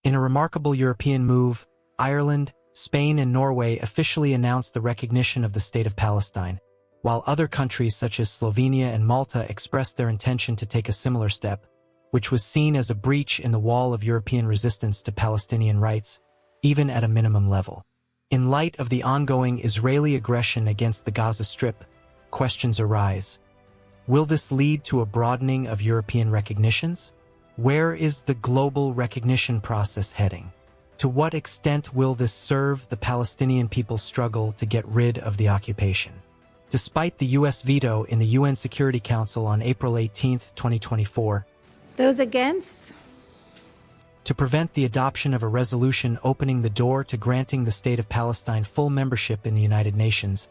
In a remarkable European move, Ireland, Spain, and Norway officially announced the recognition of the State of Palestine, while other countries such as Slovenia and Malta expressed their intention to take a similar step, which was seen as a breach in the wall of European resistance to Palestinian rights, even at a minimum level. In light of the ongoing Israeli aggression against the Gaza Strip, questions arise. Will this lead to a broadening of European recognitions? Where is the global recognition process heading? To what extent will this serve the Palestinian people's struggle to get rid of the occupation? Despite the U.S. veto in the UN Security Council on April 18, 2024, those against? To prevent the adoption of a resolution opening the door to granting the State of Palestine full membership in the United Nations,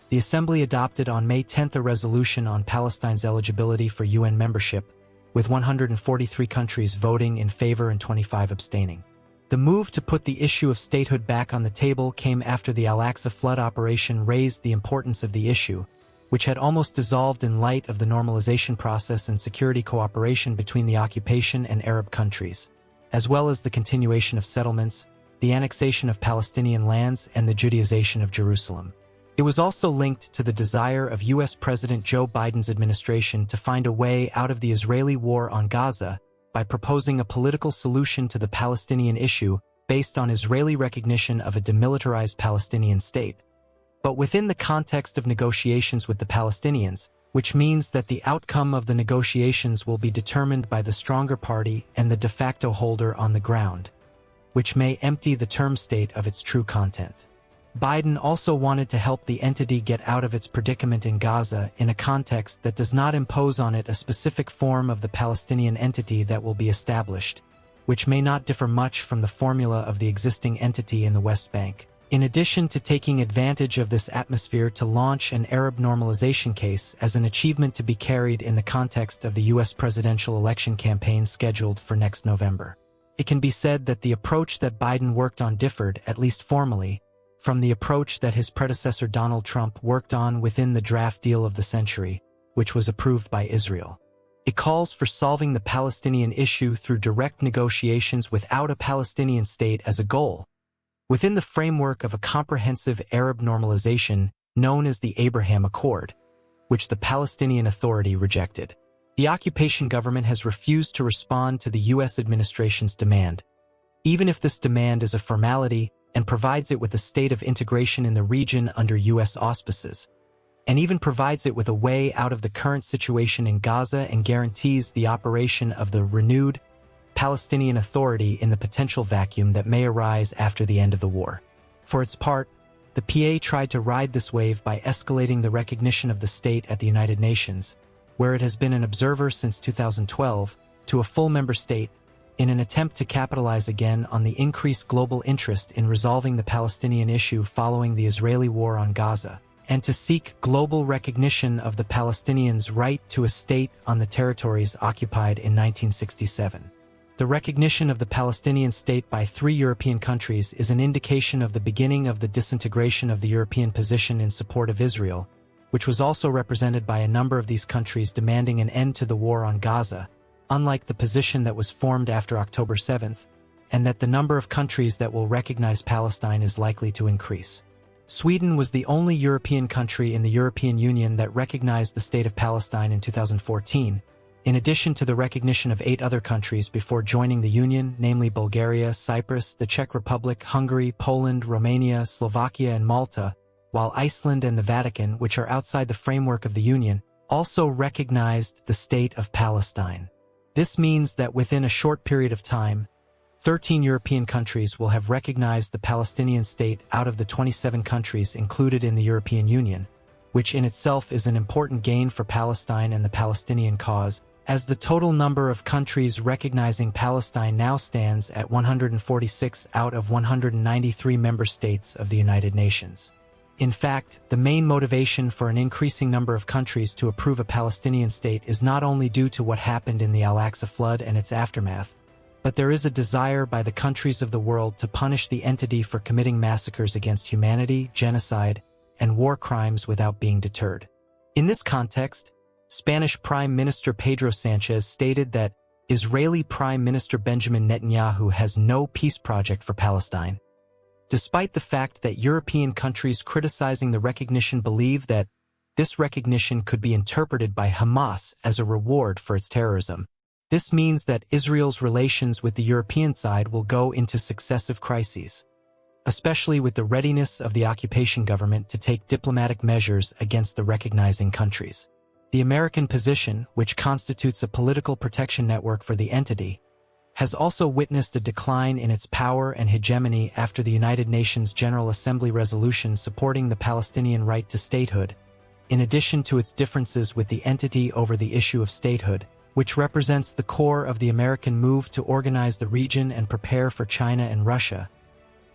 the Assembly adopted on May 10 a resolution on Palestine's eligibility for UN membership, with 143 countries voting in favor and 25 abstaining. The move to put the issue of statehood back on the table came after the Al-Aqsa flood operation raised the importance of the issue, which had almost dissolved in light of the normalization process and security cooperation between the occupation and Arab countries, as well as the continuation of settlements, the annexation of Palestinian lands, and the Judaization of Jerusalem. It was also linked to the desire of U.S. President Joe Biden's administration to find a way out of the Israeli war on Gaza by proposing a political solution to the Palestinian issue based on Israeli recognition of a demilitarized Palestinian state, but within the context of negotiations with the Palestinians, which means that the outcome of the negotiations will be determined by the stronger party and the de facto holder on the ground, which may empty the term state of its true content. Biden also wanted to help the entity get out of its predicament in Gaza in a context that does not impose on it a specific form of the Palestinian entity that will be established, which may not differ much from the formula of the existing entity in the West Bank. In addition to taking advantage of this atmosphere to launch an Arab normalization case as an achievement to be carried in the context of the U.S. presidential election campaign scheduled for next November. It can be said that the approach that Biden worked on differed, at least formally, from the approach that his predecessor Donald Trump worked on within the draft deal of the century, which was approved by Israel. It calls for solving the Palestinian issue through direct negotiations without a Palestinian state as a goal, within the framework of a comprehensive Arab normalization known as the Abraham Accord, which the Palestinian Authority rejected. The occupation government has refused to respond to the U.S. administration's demand, even if this demand is a formality and provides it with a state of integration in the region under U.S. auspices, and even provides it with a way out of the current situation in Gaza and guarantees the operation of the renewed Palestinian Authority in the potential vacuum that may arise after the end of the war. For its part, the PA tried to ride this wave by escalating the recognition of the state at the United Nations, where it has been an observer since 2012, to a full member state, in an attempt to capitalize again on the increased global interest in resolving the Palestinian issue following the Israeli war on Gaza, and to seek global recognition of the Palestinians' right to a state on the territories occupied in 1967. The recognition of the Palestinian state by 3 European countries is an indication of the beginning of the disintegration of the European position in support of Israel, which was also represented by a number of these countries demanding an end to the war on Gaza, unlike the position that was formed after October 7th, and that the number of countries that will recognize Palestine is likely to increase. Sweden was the only European country in the European Union that recognized the State of Palestine in 2014, in addition to the recognition of 8 other countries before joining the Union, namely Bulgaria, Cyprus, the Czech Republic, Hungary, Poland, Romania, Slovakia, and Malta, while Iceland and the Vatican, which are outside the framework of the Union, also recognized the State of Palestine. This means that within a short period of time, 13 European countries will have recognized the Palestinian state out of the 27 countries included in the European Union, which in itself is an important gain for Palestine and the Palestinian cause, as the total number of countries recognizing Palestine now stands at 146 out of 193 member states of the United Nations. In fact, the main motivation for an increasing number of countries to approve a Palestinian state is not only due to what happened in the Al-Aqsa flood and its aftermath, but there is a desire by the countries of the world to punish the entity for committing massacres against humanity, genocide, and war crimes without being deterred. In this context, Spanish Prime Minister Pedro Sánchez stated that Israeli Prime Minister Benjamin Netanyahu has no peace project for Palestine. Despite the fact that European countries criticizing the recognition believe that this recognition could be interpreted by Hamas as a reward for its terrorism. This means that Israel's relations with the European side will go into successive crises, especially with the readiness of the occupation government to take diplomatic measures against the recognizing countries. The American position, which constitutes a political protection network for the entity, has also witnessed a decline in its power and hegemony after the United Nations General Assembly resolution supporting the Palestinian right to statehood, in addition to its differences with the entity over the issue of statehood, which represents the core of the American move to organize the region and prepare for China and Russia,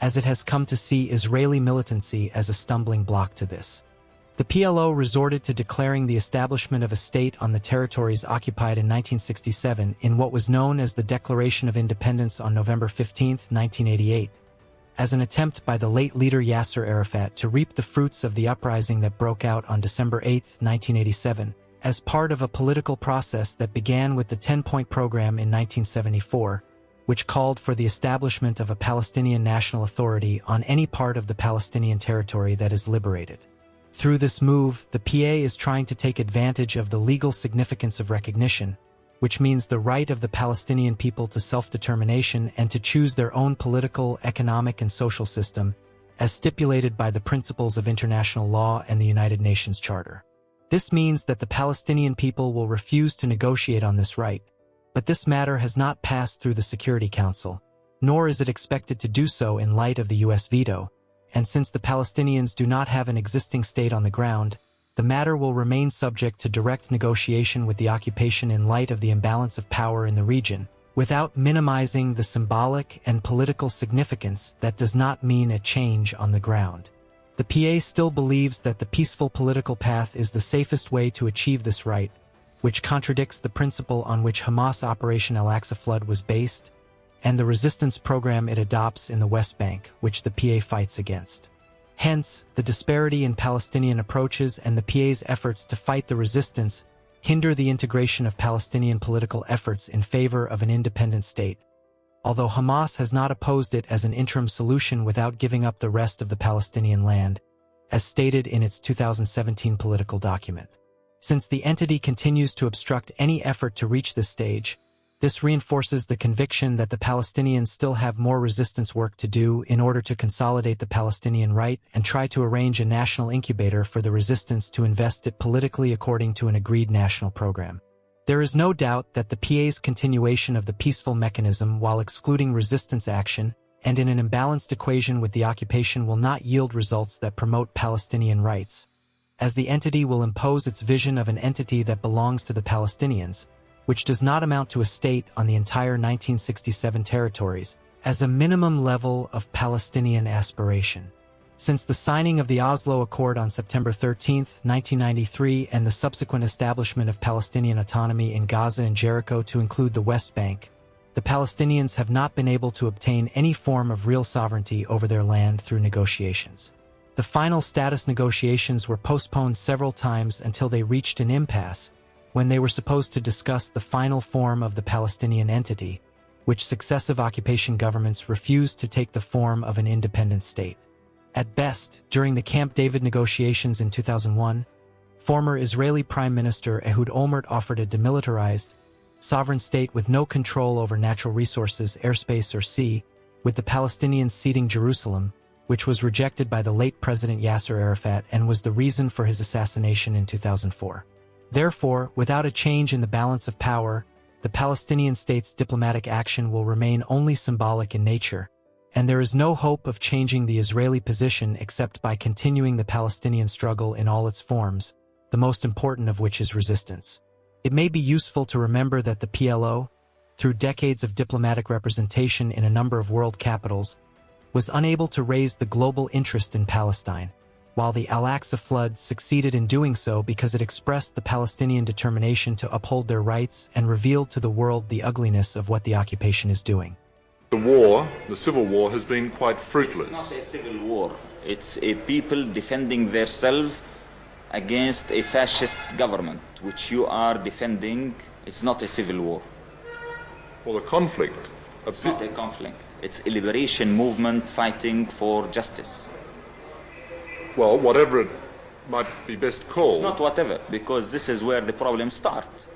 as it has come to see Israeli militancy as a stumbling block to this. The PLO resorted to declaring the establishment of a state on the territories occupied in 1967 in what was known as the Declaration of Independence on November 15, 1988, as an attempt by the late leader Yasser Arafat to reap the fruits of the uprising that broke out on December 8, 1987, as part of a political process that began with the 10-point program in 1974, which called for the establishment of a Palestinian national authority on any part of the Palestinian territory that is liberated. Through this move, the PA is trying to take advantage of the legal significance of recognition, which means the right of the Palestinian people to self-determination and to choose their own political, economic, and social system, as stipulated by the principles of international law and the United Nations Charter. This means that the Palestinian people will refuse to negotiate on this right, but this matter has not passed through the Security Council, nor is it expected to do so in light of the U.S. veto, and since the Palestinians do not have an existing state on the ground, the matter will remain subject to direct negotiation with the occupation in light of the imbalance of power in the region, without minimizing the symbolic and political significance. That does not mean a change on the ground. The PA still believes that the peaceful political path is the safest way to achieve this right, which contradicts the principle on which Hamas Operation Al-Aqsa Flood was based, and the resistance program it adopts in the West Bank, which the PA fights against. Hence, the disparity in Palestinian approaches and the PA's efforts to fight the resistance hinder the integration of Palestinian political efforts in favor of an independent state, although Hamas has not opposed it as an interim solution without giving up the rest of the Palestinian land, as stated in its 2017 political document. Since the entity continues to obstruct any effort to reach this stage, this reinforces the conviction that the Palestinians still have more resistance work to do in order to consolidate the Palestinian right and try to arrange a national incubator for the resistance to invest it politically according to an agreed national program. There is no doubt that the PA's continuation of the peaceful mechanism while excluding resistance action and in an imbalanced equation with the occupation will not yield results that promote Palestinian rights, as the entity will impose its vision of an entity that belongs to the Palestinians, which does not amount to a state on the entire 1967 territories, as a minimum level of Palestinian aspiration. Since the signing of the Oslo Accord on September 13, 1993 and the subsequent establishment of Palestinian autonomy in Gaza and Jericho to include the West Bank, the Palestinians have not been able to obtain any form of real sovereignty over their land through negotiations. The final status negotiations were postponed several times until they reached an impasse, when they were supposed to discuss the final form of the Palestinian entity, which successive occupation governments refused to take the form of an independent state. At best, during the Camp David negotiations in 2001, former Israeli Prime Minister Ehud Olmert offered a demilitarized, sovereign state with no control over natural resources, airspace, or sea, with the Palestinians ceding Jerusalem, which was rejected by the late President Yasser Arafat and was the reason for his assassination in 2004. Therefore, without a change in the balance of power, the Palestinian state's diplomatic action will remain only symbolic in nature, and there is no hope of changing the Israeli position except by continuing the Palestinian struggle in all its forms, the most important of which is resistance. It may be useful to remember that the PLO, through decades of diplomatic representation in a number of world capitals, was unable to raise the global interest in Palestine, while the Al-Aqsa Flood succeeded in doing so because it expressed the Palestinian determination to uphold their rights and revealed to the world the ugliness of what the occupation is doing. The civil war, has been quite fruitless. It's not a civil war. It's a people defending themselves against a fascist government, which you are defending. It's not a civil war. or the conflict. It's not a conflict. It's a liberation movement fighting for justice. Well, whatever it might be best called. It's not whatever, because this is where the problem starts.